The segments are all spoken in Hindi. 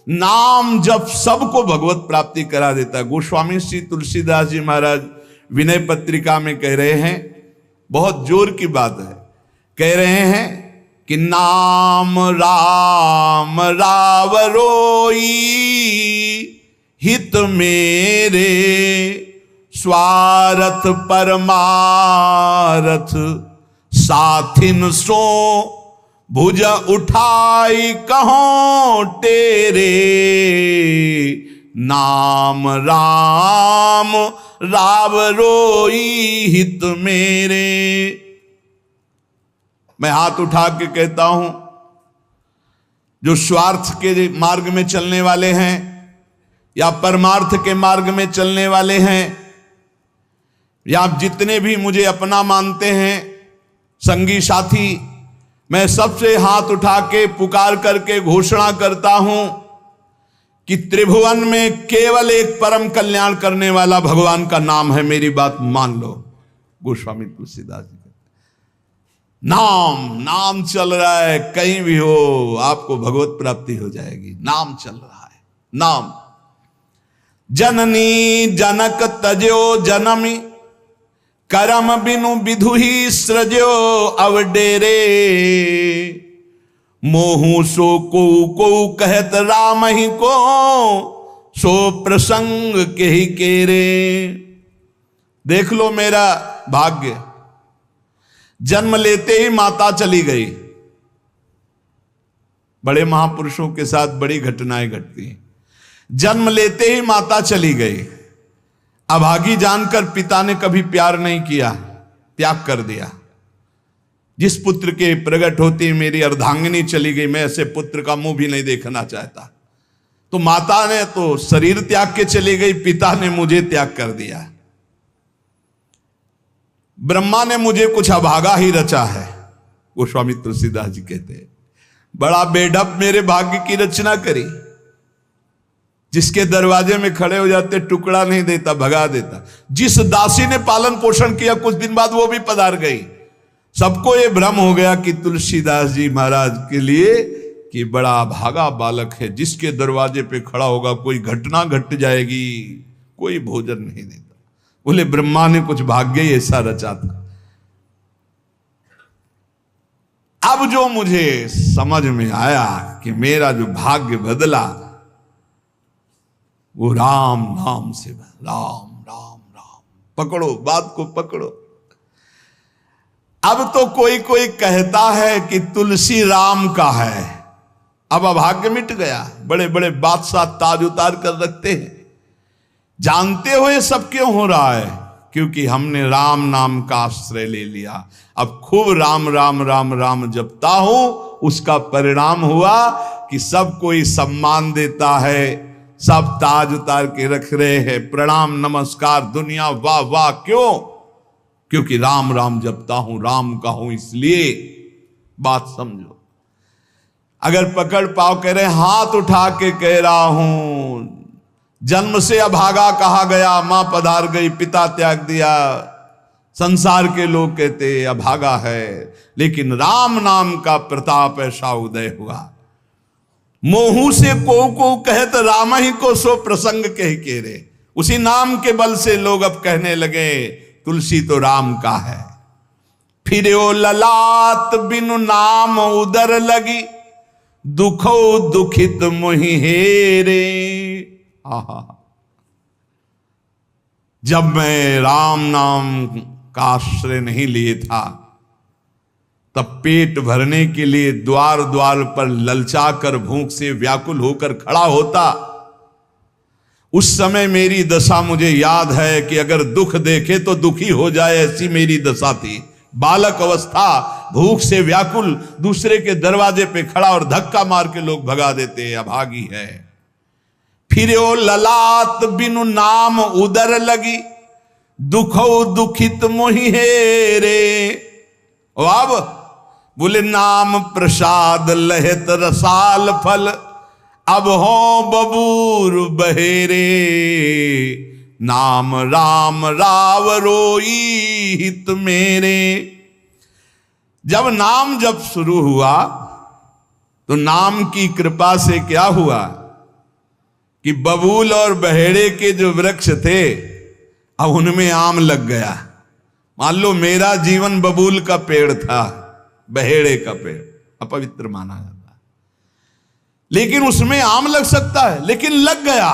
नाम जप सबको भगवत प्राप्ति करा देता है। गोस्वामी श्री तुलसीदास जी महाराज विनय पत्रिका में कह रहे हैं, बहुत जोर की बात है, कह रहे हैं कि नाम राम रावरोई हित मेरे स्वार्थ परमारथ साथिन सो भुज उठाई कहों तेरे नाम राम रावरोई हित मेरे। मैं हाथ उठा के कहता हूं, जो स्वार्थ के मार्ग में चलने वाले हैं या परमार्थ के मार्ग में चलने वाले हैं, या आप जितने भी मुझे अपना मानते हैं संगी साथी, मैं सबसे हाथ उठा के पुकार करके घोषणा करता हूं कि त्रिभुवन में केवल एक परम कल्याण करने वाला भगवान का नाम है। मेरी बात मान लो। गोस्वामी तुलसीदास जी नाम चल रहा है, कहीं भी हो आपको भगवत प्राप्ति हो जाएगी। नाम चल रहा है, नाम। जननी जनक तजो जनमी करम बिनु विधु ही सृजो अवडेरे मोहू सो को कहत राम ही को सो प्रसंग के ही केरे। देख लो मेरा भाग्य, जन्म लेते ही माता चली गई। बड़े महापुरुषों के साथ बड़ी घटनाएं घटती हैं। जन्म लेते ही माता चली गई। अभागी जानकर पिता ने कभी प्यार नहीं किया, त्याग कर दिया। जिस पुत्र के प्रकट होते मेरी अर्धांगिनी चली गई, मैं ऐसे पुत्र का मुंह भी नहीं देखना चाहता। तो माता ने तो शरीर त्याग के चली गई, पिता ने मुझे त्याग कर दिया। ब्रह्मा ने मुझे कुछ अभागा ही रचा है। गोस्वामी तुलसीदास जी कहते हैं, बड़ा बेढप मेरे भाग्य की रचना करी। जिसके दरवाजे में खड़े हो जाते टुकड़ा नहीं देता, भगा देता। जिस दासी ने पालन पोषण किया, कुछ दिन बाद वो भी पधार गई। सबको ये भ्रम हो गया कि तुलसीदास जी महाराज के लिए कि बड़ा भागा बालक है, जिसके दरवाजे पे खड़ा होगा कोई घटना घट जाएगी, कोई भोजन नहीं देता। बोले ब्रह्मा ने कुछ भाग्य ही ऐसा रचा था। अब जो मुझे समझ में आया कि मेरा जो भाग्य बदला वो राम नाम से। राम राम राम, पकड़ो बात को, पकड़ो। अब तो कोई कोई कहता है कि तुलसी राम का है। अब अभाग्य मिट गया। बड़े बड़े बादशाह ताज उतार कर रखते हैं। जानते हो ये सब क्यों हो रहा है? क्योंकि हमने राम नाम का आश्रय ले लिया। अब खूब राम राम राम राम जपता हूं, उसका परिणाम हुआ कि सब कोई सम्मान देता है, सब ताज उतार के रख रहे हैं, प्रणाम नमस्कार दुनिया वाह वाह। क्यों? क्योंकि राम राम जपता हूं, राम का हूं, इसलिए। बात समझो। अगर पकड़ पाओ, कह रहे हाथ उठा के कह रहा हूं, जन्म से अभागा कहा गया, मां पधार गई, पिता त्याग दिया। संसार के लोग कहते अभागा है, लेकिन राम नाम का प्रताप ऐसा उदय हुआ। मोहू से को कहत राम ही को सो प्रसंग कह के रे। उसी नाम के बल से लोग अब कहने लगे तुलसी तो राम का है। फिर ओ ललाट बिनु नाम उदर लगी, दुखो दुखित मोहि हेरे। आहा, जब मैं राम नाम का आश्रय नहीं लिए था, तब पेट भरने के लिए द्वार द्वार पर ललचा कर भूख से व्याकुल होकर खड़ा होता। उस समय मेरी दशा मुझे याद है कि अगर दुख देखे तो दुखी हो जाए, ऐसी मेरी दशा थी। बालक अवस्था, भूख से व्याकुल, दूसरे के दरवाजे पे खड़ा और धक्का मार के लोग भगा देते, अभागी है। फिर ओ ललाट बिनु नाम उदर लगी, दुखो दुखित मोहि हेरे। अब बोले नाम प्रसाद लहत रसाल फल, अब हो बबूर बहेरे। नाम राम राव रोई हित मेरे। जब नाम जब शुरू हुआ तो नाम की कृपा से क्या हुआ? कि बबूल और बहेड़े के जो वृक्ष थे अब उनमें आम लग गया। मान लो मेरा जीवन बबूल का पेड़ था, बहेड़े का पेड़ अपवित्र माना जाता है, लेकिन उसमें आम लग सकता है, लेकिन लग गया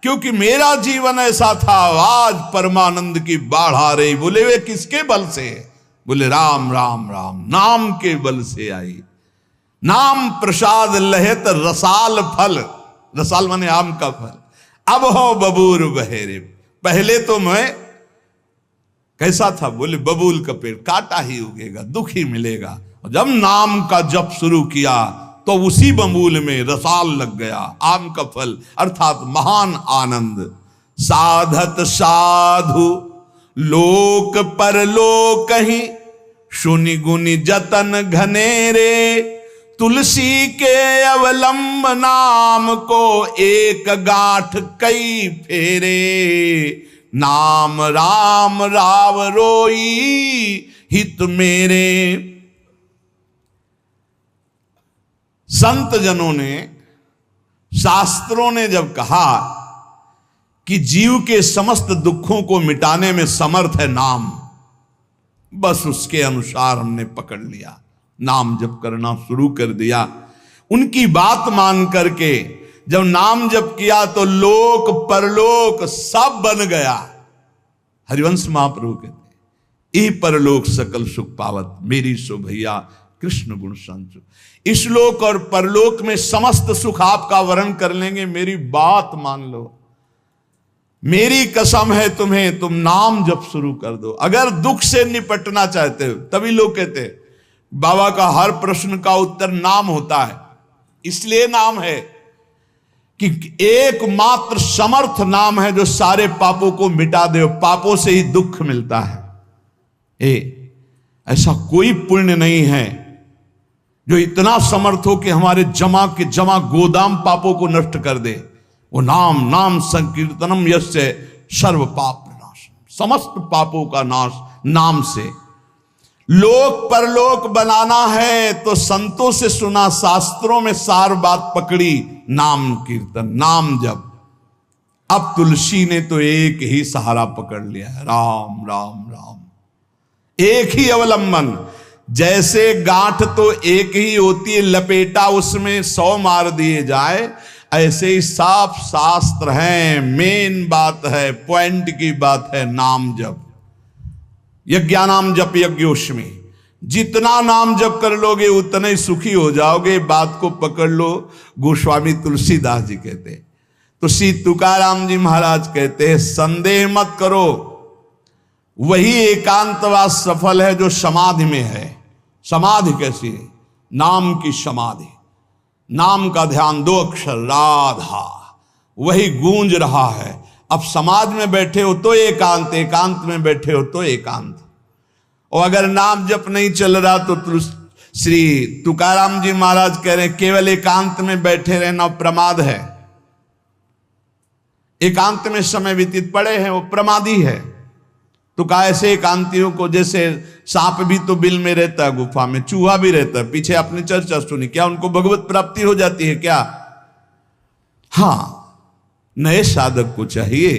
क्योंकि मेरा जीवन ऐसा था। आज परमानंद की बाढ़ आ रही। बोले वे किसके बल से? बोले राम राम राम, नाम के बल से आई। नाम प्रसाद लहेत रसाल फल, रसाल माने आम का फल। अब हो बबूल बहेरे। पहले तो मैं कैसा था? बोले बबूल का पेड़, काटा ही उगेगा, दुख ही मिलेगा। जब नाम का जप शुरू किया तो उसी बबूल में रसाल लग गया, आम का फल अर्थात महान आनंद। साधत साधु लोक परलोक ही, सुनि गुनि जतन घनेरे। तुलसी के अवलंब नाम को, एक गांठ कई फेरे। नाम राम राव रोई हित मेरे। संत जनों ने, शास्त्रों ने जब कहा कि जीव के समस्त दुखों को मिटाने में समर्थ है नाम, बस उसके अनुसार हमने पकड़ लिया, नाम जप करना शुरू कर दिया। उनकी बात मान करके जब नाम जप किया तो लोक परलोक सब बन गया। हरिवंश महाप्रभु कहते ई परलोक सकल सुख पावत, मेरी सो भैया कृष्ण गुण संचु। इस लोक और परलोक में समस्त सुख आपका वर्ण कर लेंगे, मेरी बात मान लो, मेरी कसम है तुम्हें, तुम नाम जप शुरू कर दो। अगर दुख से निपटना चाहते हो, तभी लोग कहते हैं बाबा का हर प्रश्न का उत्तर नाम होता है। इसलिए नाम है कि एकमात्र समर्थ नाम है जो सारे पापों को मिटा दे। पापों से ही दुख मिलता है। ऐसा कोई पुण्य नहीं है जो इतना समर्थ हो कि हमारे जमा के जमा गोदाम पापों को नष्ट कर दे। वो नाम, नाम संकीर्तनम यस्य सर्व पाप नाश, समस्त पापों का नाश नाम से। लोक परलोक बनाना है तो संतों से सुना, शास्त्रों में सार बात पकड़ी, नाम कीर्तन, नाम जप। अब तुलसी ने तो एक ही सहारा पकड़ लिया है, राम राम राम, एक ही अवलंबन। जैसे गांठ तो एक ही होती है, लपेटा उसमें 100 मार दिए जाए, ऐसे ही साफ शास्त्र हैं। मेन बात है, पॉइंट की बात है, नाम जप। यज्ञानाम जप यज्ञोष्मी, जितना नाम जप कर लोगे उतने ही सुखी हो जाओगे। बात को पकड़ लो। गोस्वामी तुलसीदास जी कहते हैं, तो श्री तुकाराम जी महाराज कहते हैं, संदेह मत करो, वही एकांतवास सफल है जो समाधि में है। समाधि कैसी है? नाम की समाधि, नाम का ध्यान, 2 अक्षर राधा, वही गूंज रहा है। अब समाधि में बैठे हो तो एकांत, एकांत में बैठे हो तो एकांत। और अगर नाम जप नहीं चल रहा तो श्री तुकाराम जी महाराज कह रहे हैं केवल एकांत में बैठे रहना प्रमाद है। एकांत में समय व्यतीत पड़े हैं वो प्रमादी है। तो कहा ऐसे एकांतियों को, जैसे सांप भी तो बिल में रहता है, गुफा में चूहा भी रहता है, पीछे आपने चर्चा सुनी, क्या उनको भगवत प्राप्ति हो जाती है क्या? हाँ, नए साधक को चाहिए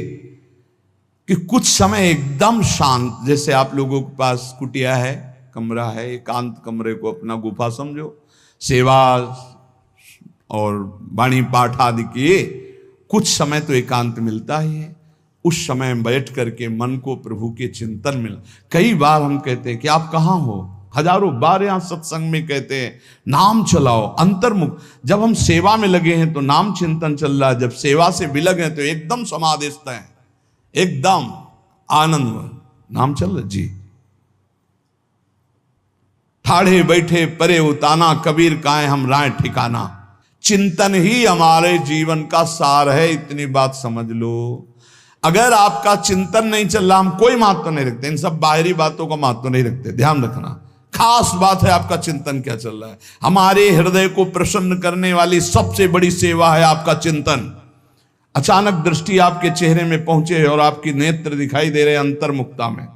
कि कुछ समय एकदम शांत, जैसे आप लोगों के पास कुटिया है, कमरा है, एकांत कमरे को अपना गुफा समझो, सेवा और वाणी पाठ आदि किए, कुछ समय तो एकांत मिलता ही है। उस समय बैठ करके मन को प्रभु के चिंतन में, कई बार हम कहते हैं कि आप कहाँ हो, हजारों बार यहां सत्संग में कहते हैं नाम चलाओ, अंतर्मुख। जब हम सेवा में लगे हैं तो नाम चिंतन चल रहा है, जब सेवा से विलग हैं तो एकदम समाधिस्थ हैं, एकदम आनंद, नाम चल रहा जी। ठाढ़े बैठे परे उताना, कबीर काहे हम राय ठिकाना। चिंतन ही हमारे जीवन का सार है, इतनी बात समझ लो। अगर आपका चिंतन नहीं चल रहा, हम कोई महत्व नहीं रखते, इन सब बाहरी बातों का महत्व नहीं रखते, ध्यान रखना। खास बात है आपका चिंतन क्या चल रहा है। हमारे हृदय को प्रसन्न करने वाली सबसे बड़ी सेवा है आपका चिंतन। अचानक दृष्टि आपके चेहरे में पहुंचे और आपकी नेत्र दिखाई दे रहे अंतर्मुखता में,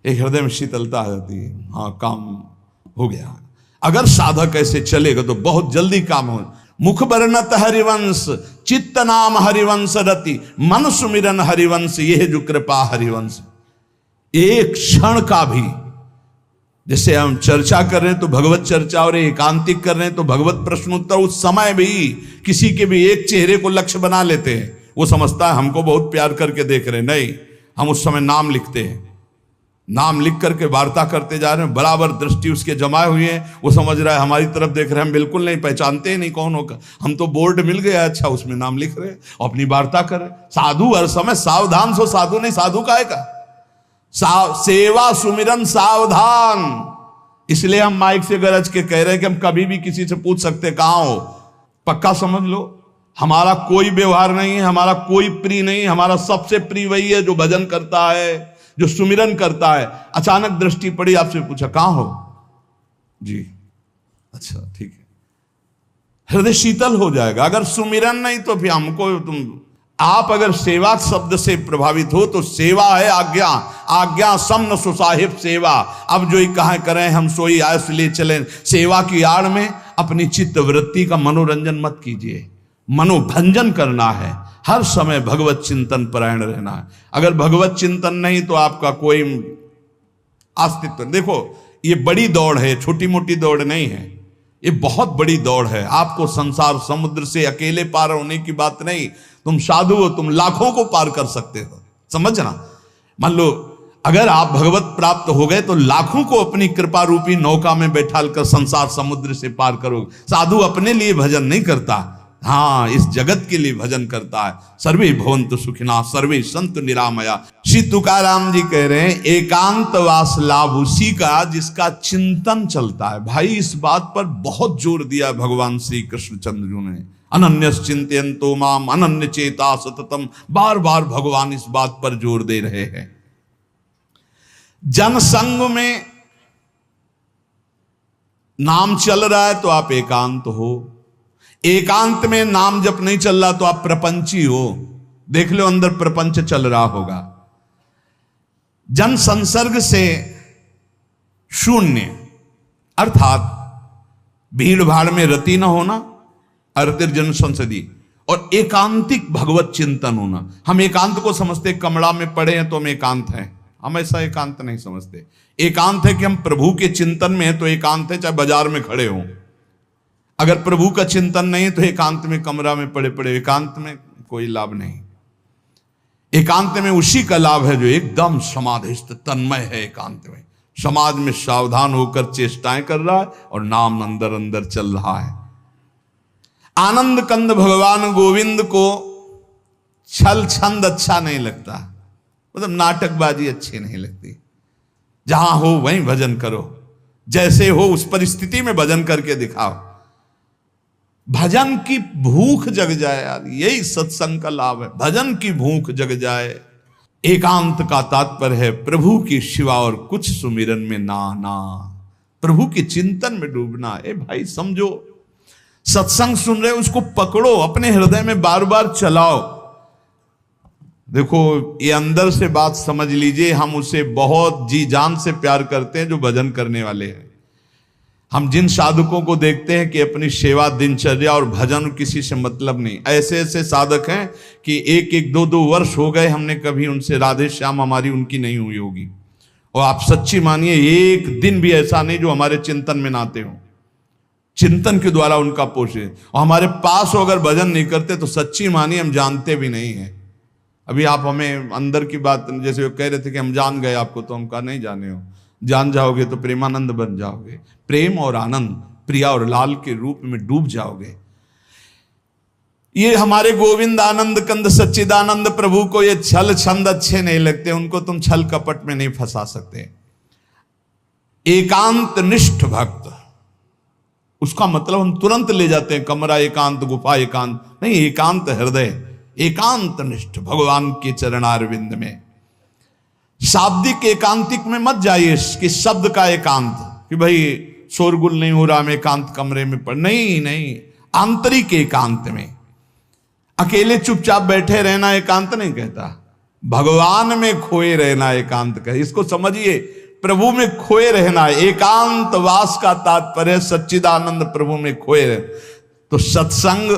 एक हृदय में शीतलता आ जाती है, हाँ काम हो गया। अगर साधक ऐसे चलेगा तो बहुत जल्दी काम हो। मुख बरनत हरिवंश चित्त नाम हरिवंश रति, मन सुमिरन हरिवंश, यह जो कृपा हरिवंश। एक क्षण का भी, जैसे हम चर्चा कर रहे हैं तो भगवत चर्चा और एकांतिक कर रहे हैं तो भगवत प्रश्नोत्तर, उस समय भी किसी के भी एक चेहरे को लक्ष्य बना लेते हैं। वो समझता है हमको बहुत प्यार करके देख रहे हैं, नहीं, हम उस समय नाम लिखते हैं, नाम लिख करके वार्ता करते जा रहे हैं, बराबर दृष्टि उसके जमाए हुए हैं। वो समझ रहा है हमारी तरफ देख रहे हैं, हम बिल्कुल नहीं पहचानते ही नहीं कौन होगा, हम तो बोर्ड मिल गया, अच्छा उसमें नाम लिख रहे हैं और अपनी वार्ता कर रहे हैं। साधु हर समय सावधान सो, साधु नहीं, साधु काहे का, सेवा सुमिरन सावधान। इसलिए हम माइक से गरज के कह रहे हैं कि हम कभी भी किसी से पूछ सकते कहां हो, पक्का समझ लो। हमारा कोई व्यवहार नहीं है, हमारा कोई प्रिय नहीं, हमारा सबसे प्रिय वही है जो भजन करता है, जो सुमिरन करता है। अचानक दृष्टि पड़ी, आपसे पूछा कहां हो जी, अच्छा ठीक है, हृदय शीतल हो जाएगा। अगर सुमिरन नहीं तो फिर हमको आप अगर सेवा शब्द से प्रभावित हो तो सेवा है आज्ञा, आज्ञा समन सुसाहिब सेवा। अब जो ही कहा करें हम सोई आयस ले चलें, सेवा की आड़ में अपनी चित्त वृत्ति का मनोरंजन मत कीजिए, मनोभंजन करना है, हर समय भगवत चिंतन परायण रहना है। अगर भगवत चिंतन नहीं तो आपका कोई अस्तित्व, देखो ये बड़ी दौड़ है, छोटी मोटी दौड़ नहीं है, ये बहुत बड़ी दौड़ है। आपको संसार समुद्र से अकेले पार होने की बात नहीं, तुम साधु हो, तुम लाखों को पार कर सकते हो, समझना। मान लो अगर आप भगवत प्राप्त हो गए तो लाखों को अपनी कृपा रूपी नौका में बैठाल कर संसार समुद्र से पार करोगे। साधु अपने लिए भजन नहीं करता, हाँ इस जगत के लिए भजन करता है। सर्वे भवन्तु सुखिनः सर्वे सन्तु निरामया। श्री तुकाराम जी कह रहे हैं एकांतवास लाभ उसी का जिसका चिंतन चलता है। भाई इस बात पर बहुत जोर दिया भगवान श्री कृष्णचंद्र जी ने, अनन्यश्चिन्तयन्तो माम अनन्य चेता सततम। बार बार भगवान इस बात पर जोर दे रहे हैं। जनसंग में नाम चल रहा है तो आप एकांत हो, एकांत में नाम जब नहीं चल रहा तो आप प्रपंची हो। देख लो अंदर प्रपंच चल रहा होगा। जन संसर्ग से शून्य अर्थात भीड़ भाड़ में रति न होना, अर्तिर्जन संसदी, और एकांतिक भगवत चिंतन होना। हम एकांत को समझते कमरा में पड़े हैं तो हम एकांत हैं, हम ऐसा एकांत नहीं समझते। एकांत है कि हम प्रभु के चिंतन में हैं तो एकांत है, चाहे बाजार में खड़े हों। अगर प्रभु का चिंतन नहीं तो एकांत में कमरा में पड़े पड़े एकांत में कोई लाभ नहीं। एकांत में उसी का लाभ है जो एकदम समाधिस्थ तन्मय है। एकांत में समाज में सावधान होकर चेष्टाएं कर रहा है और नाम अंदर अंदर चल रहा है। आनंद कंद भगवान गोविंद को छल छंद अच्छा नहीं लगता, मतलब नाटकबाजी अच्छी नहीं लगती। जहां हो वहीं भजन करो, जैसे हो उस परिस्थिति में भजन करके दिखाओ। भजन की भूख जग जाए यार, यही सत्संग का लाभ है। भजन की भूख जग जाए। एकांत का तात्पर्य है प्रभु की शिवा और कुछ सुमिरन में ना ना, प्रभु के चिंतन में डूबना। ए भाई समझो, सत्संग सुन रहे हो उसको पकड़ो, अपने हृदय में बार बार चलाओ। देखो ये अंदर से बात समझ लीजिए, हम उसे बहुत जी जान से प्यार करते हैं जो भजन करने वाले हैं। हम जिन साधकों को देखते हैं कि अपनी सेवा दिनचर्या और भजन किसी से मतलब नहीं, ऐसे ऐसे साधक हैं कि एक एक दो दो वर्ष हो गए हमने कभी उनसे राधे श्याम हमारी उनकी नहीं हुई होगी। और आप सच्ची मानिए एक दिन भी ऐसा नहीं जो हमारे चिंतन में नाते हो, चिंतन के द्वारा उनका पोषे। और हमारे पास हो अगर भजन नहीं करते तो सच्ची मानिए हम जानते भी नहीं है। अभी आप हमें अंदर की बात, जैसे वो कह रहे थे कि हम जान गए आपको, तो हम कहा नहीं जाने हो, जान जाओगे तो प्रेमानंद बन जाओगे, प्रेम और आनंद प्रिया और लाल के रूप में डूब जाओगे। ये हमारे गोविंद आनंद कंद सच्चिदानंद प्रभु को ये छल छंद अच्छे नहीं लगते, उनको तुम छल कपट में नहीं फंसा सकते। एकांत निष्ठ भक्त, उसका मतलब हम तुरंत ले जाते हैं कमरा एकांत, गुफा एकांत नहीं, एकांत हृदय, एकांत निष्ठ भगवान के चरणारविंद में। शाब्दिक एकांतिक में मत जाइए कि शब्द का एकांत, कि भाई शोरगुल नहीं हो रहा, मैं एकांत कमरे में पड़, नहीं नहीं, आंतरिक एकांत में अकेले चुपचाप बैठे रहना एकांत नहीं कहता, भगवान में खोए रहना एकांत कहता। इसको समझिए, प्रभु में खोए रहना। एकांत वास का तात्पर्य सच्चिदानंद प्रभु में खोए रहे। तो सत्संग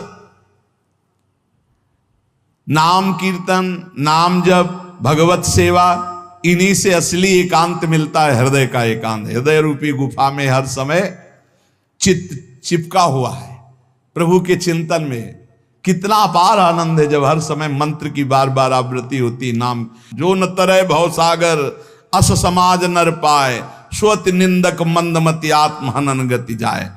नाम कीर्तन, नाम जप, भगवत सेवा, इन्हीं से असली एकांत मिलता है, हृदय का एकांत। हृदय रूपी गुफा में हर समय चित्त चिपका हुआ है प्रभु के चिंतन में। कितना अपार आनंद है जब हर समय मंत्र की बार बार आवृत्ति होती। नाम जो न तरय भव सागर, अस समाज नर पाए, स्वत निंदक मंदमति आत्म हनन गति जाए।